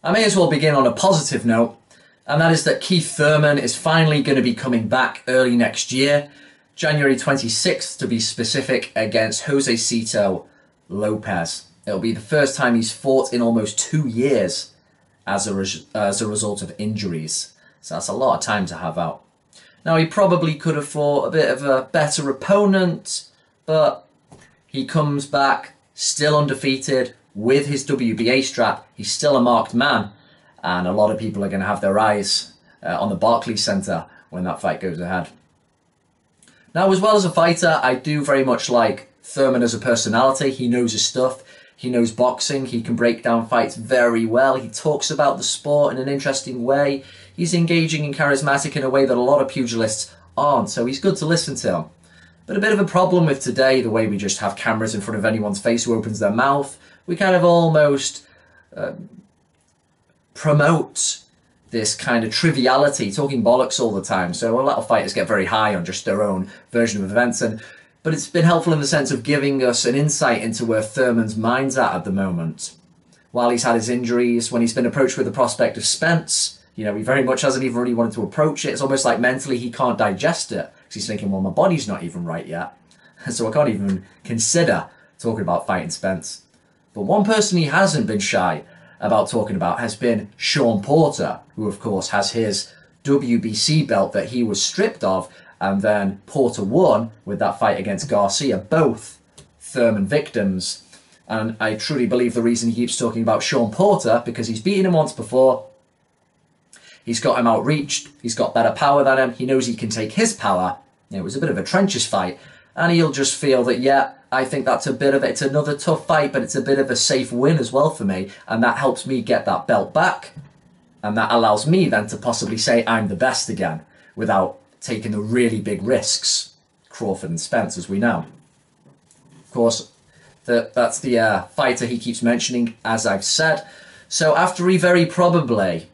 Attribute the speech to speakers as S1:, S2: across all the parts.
S1: I may as well begin on a positive note, and that is that Keith Thurman is finally going to be coming back early next year, January 26th to be specific, against Josesito Lopez. It'll be the first time he's fought in almost 2 years as a result of injuries. So that's a lot of time to have out. Now, he probably could have fought a bit of a better opponent, but he comes back still undefeated with his WBA strap. He's still a marked man, and a lot of people are going to have their eyes on the Barclays Center when that fight goes ahead. Now, as well as a fighter, I do very much like Thurman as a personality. He knows his stuff. He knows boxing. He can break down fights very well. He talks about the sport in an interesting way. He's engaging and charismatic in a way that a lot of pugilists aren't, so he's good to listen to him. But a bit of a problem with today, the way we just have cameras in front of anyone's face who opens their mouth, we kind of almost promote this kind of triviality, talking bollocks all the time. So a lot of fighters get very high on just their own version of events, but it's been helpful in the sense of giving us an insight into where Thurman's mind's at the moment. While he's had his injuries, when he's been approached with the prospect of Spence, he very much hasn't even really wanted to approach it. It's almost like mentally he can't digest it, because he's thinking, well, my body's not even right yet, so I can't even consider talking about fighting Spence. But one person he hasn't been shy about talking about has been Shawn Porter, who of course has his WBC belt that he was stripped of, and then Porter won with that fight against Garcia, both Thurman victims. And I truly believe the reason he keeps talking about Shawn Porter, because he's beaten him once before, he's got him outreached, he's got better power than him, he knows he can take his power. It was a bit of a trenches fight, and he'll just feel that, yeah, I think that's a bit of it. It's another tough fight, but it's a bit of a safe win as well for me, and that helps me get that belt back, and that allows me then to possibly say I'm the best again without taking the really big risks, Crawford and Spence, as we know. Of course, that's the fighter he keeps mentioning, as I've said. So after he very probably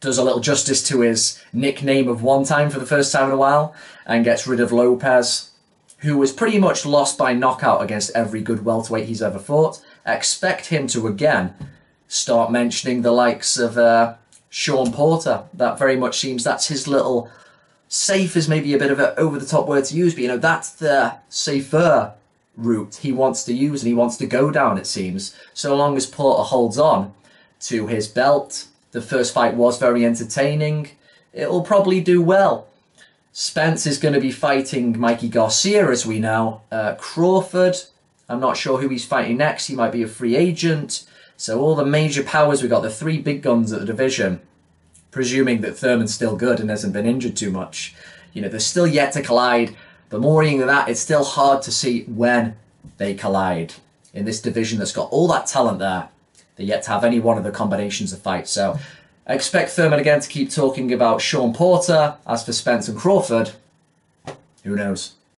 S1: does a little justice to his nickname of Onetime for the first time in a while, and gets rid of Lopez, who was pretty much lost by knockout against every good welterweight he's ever fought, expect him to again start mentioning the likes of Shawn Porter. That very much seems that's his little, safe is maybe a bit of an over-the-top word to use, but that's the safer route he wants to use and he wants to go down, it seems. So long as Porter holds on to his belt. The first fight was very entertaining. It'll probably do well. Spence is going to be fighting Mikey Garcia, as we know. Crawford, I'm not sure who he's fighting next. He might be a free agent. So all the major powers, we've got the 3 big guns at the division, presuming that Thurman's still good and hasn't been injured too much. They're still yet to collide. But more than that, it's still hard to see when they collide. In this division that's got all that talent there, they're yet to have any one of the combinations of fights. So I expect Thurman again to keep talking about Shawn Porter. As for Spence and Crawford, who knows?